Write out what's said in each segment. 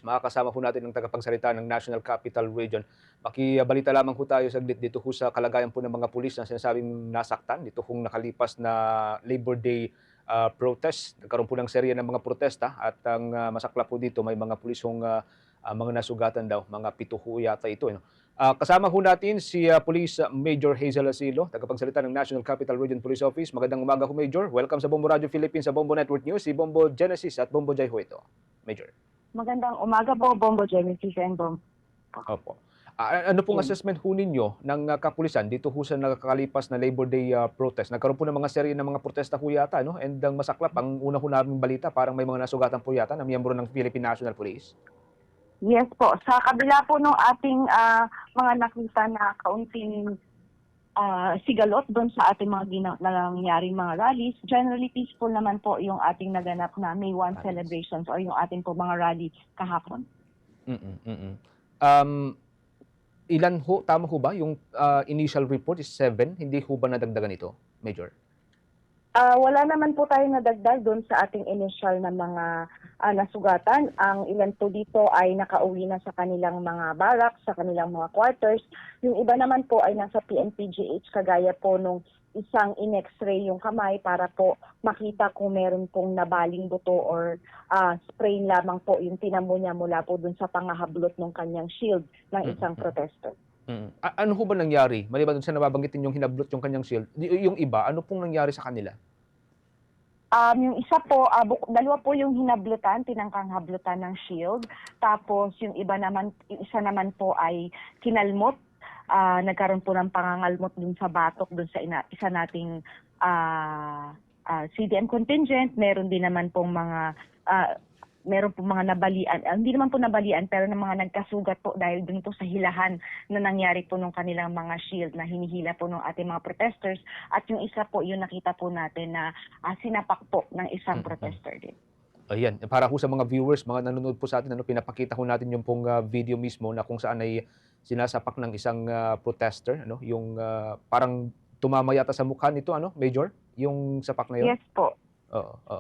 Makakasama ho natin ang tagapagsalita ng National Capital Region. Makibalita lamang ho tayo saglit dito ho sa kalagayan po ng mga pulis na sinasabing nasaktan dito hong nakalipas na Labor Day protest. Nagkaroon po ng serye ng mga protesta at ang masaklap po dito may mga pulis hong mga nasugatan daw, mga 7 ho yata ito. No? Kasama ho natin si Police Major Hazel Asilo, tagapagsalita ng National Capital Region Police Office. Magandang umaga ho, Major. Welcome sa Bombo Radio Philippines, sa Bombo Network News, si Bombo Genesis at Bombo Jai ho ito. Major. Magandang umaga po, Bombo Genesis and Bombo. Opo. Ano pong assessment ho ninyo ng kapulisan dito ho sa nakakalipas na Labor Day protest? Nagkaroon po ng mga serye ng mga protesta ho yata, no? And ang masaklap, ang una ho naming balita, parang may mga nasugatan po yata na miyembro ng Philippine National Police. Yes po, sa kabila po ng ating mga nakita na kaunting sigalot doon sa ating mga nangyaring mga rallies, generally peaceful naman po yung ating naganap na May 1 celebrations or yung ating po mga rally kahapon. Ilan ho, tama ho ba? Yung initial report is 7, hindi ho ba nadagdagan ito, Major? Wala naman po tayo nadagdag doon sa ating initial na mga nasugatan. Ang ilan po dito ay nakauwi na sa kanilang mga barracks, sa kanilang mga quarters. Yung iba naman po ay nasa PNPGH kagaya po nung isang in-x-ray yung kamay para po makita kung meron pong nabaling buto or sprain lamang po yung tinamo niya mula po dun sa pangahablot ng kanyang shield ng isang protester. Ano ho ba nangyari? Maliban dun sa nababanggitin yung hinablot yung kanyang shield, yung iba, ano pong nangyari sa kanila? Yung isa po, dalawa po yung hinablutan, tinangkang hablutan ng shield. Tapos yung iba naman, yung isa naman po ay kinalmot. Nagkaroon po ng pangangalmot dun sa batok, dun sa isa nating CDM contingent. Meron din naman pong meron po mga nabalian, hindi naman po nabalian, pero ng mga nagkasugat po dahil dun po sa hilahan na nangyari po nung kanilang mga shield na hinihila po ng ating mga protesters. At yung isa po, yung nakita po natin na sinapak po ng isang protester din. Ayan, para ho sa mga viewers, mga nanonood po sa atin, pinapakita ho natin yung pong video mismo na kung saan ay sinasapak ng isang protester, yung parang tumama yata sa mukha nito, Major, yung sapak na yun? Yes po.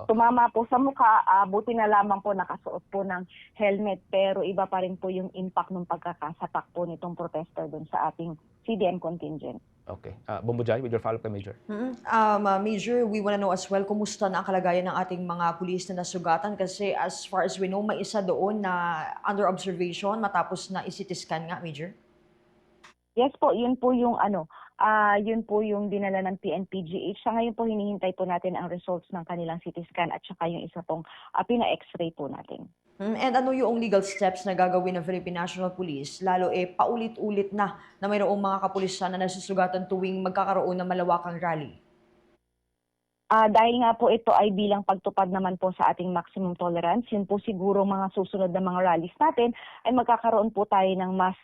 Tumama po sa mukha, buti na lamang po nakasuot po ng helmet, pero iba pa rin po yung impact ng pagkakasapak po nitong protester dun sa ating CDM contingent. Okay. Bombo Jai, with your follow-up kay Major. Major, we wanna know as well, kumusta na ang kalagayan ng ating mga pulis na nasugatan? Kasi as far as we know, may isa doon na under observation matapos na i-CT scan nga, Major? Yes po, yun po yung yun po yung dinala ng PNPGH. Sa ngayon po hinihintay po natin ang results ng kanilang CT scan at saka yung isa pong pina-x-ray po natin. And ano yung legal steps na gagawin ng Philippine National Police, lalo paulit-ulit na mayroong mga kapulisan na nasusugatan tuwing magkakaroon ng malawakang rally? Dahil nga po ito ay bilang pagtupad naman po sa ating maximum tolerance, yun po siguro mga susunod na mga rallies natin ay magkakaroon po tayo ng mas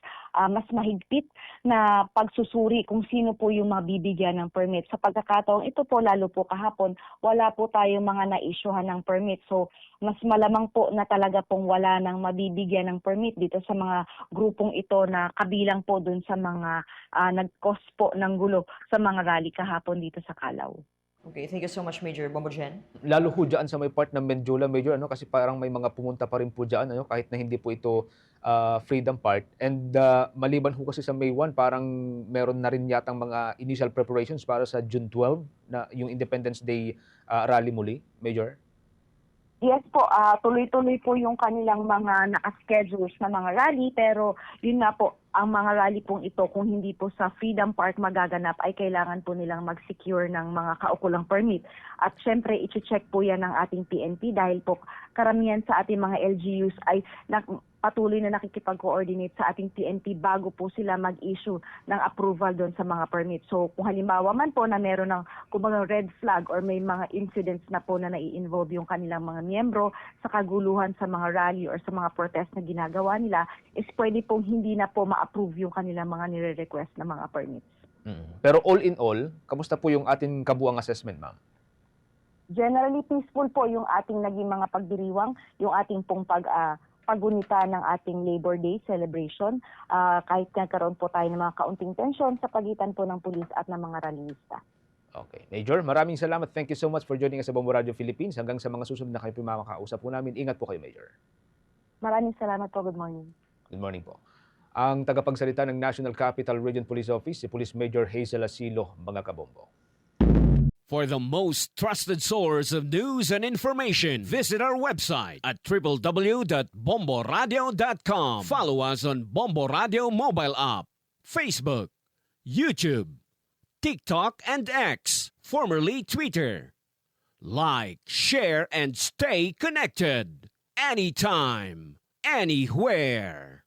mahigpit na pagsusuri kung sino po yung mabibigyan ng permit. Sa pagkakataong ito po, lalo po kahapon, wala po tayong mga na-issuehan ng permit. So, mas malamang po na talaga pong wala nang mabibigyan ng permit dito sa mga grupong ito na kabilang po dun sa mga nag-cause po ng gulo sa mga rally kahapon dito sa Calao. Okay, thank you so much, Major. Bombo Jen? Lalo ho dyan sa may part ng Mendiola, Major, kasi parang may mga pumunta pa rin po dyan, kahit na hindi po ito Freedom Park. And maliban ho kasi sa May 1, parang meron na rin yatang mga initial preparations para sa June 12, na yung Independence Day rally muli, Major? Yes po, tuloy-tuloy po yung kanilang mga naka-schedules na mga rally, pero yun nga po, ang mga rally pong ito, kung hindi po sa Freedom Park magaganap, ay kailangan po nilang mag-secure ng mga kaukulang permit. At syempre, i-check po yan ng ating PNP dahil po karamihan sa ating mga LGUs ay patuloy na nakikipag-coordinate sa ating PNP bago po sila mag-issue ng approval doon sa mga permit. So kung halimbawa man po na meron ng kumbaga red flag or may mga incidents na po na nai-involve yung kanilang mga miyembro sa kaguluhan sa mga rally or sa mga protest na ginagawa nila, is pwede pong hindi na po ma-approve yung kanilang mga nire-request na mga permits. Pero all in all, kamusta po yung ating kabuang assessment, ma'am? Generally peaceful po yung ating naging mga pagdiriwang, yung ating pong paggunita ng ating Labor Day celebration, kahit nagkaroon po tayo ng mga kaunting tensyon sa pagitan po ng pulis at ng mga rallyista. Okay. Major, maraming salamat. Thank you so much for joining us sa Bombo Radio Philippines. Hanggang sa mga susunod na kayo makakausap po namin. Ingat po kayo, Major. Maraming salamat po. Good morning. Good morning po. Ang tagapagsalita ng National Capital Region Police Office, si Police Major Hazel Asilo, mga kabombo. For the most trusted source of news and information, visit our website at www.bomboradio.com. Follow us on Bombo Radio mobile app, Facebook, YouTube, TikTok, and X, formerly Twitter. Like, share, and stay connected. Anytime, anywhere.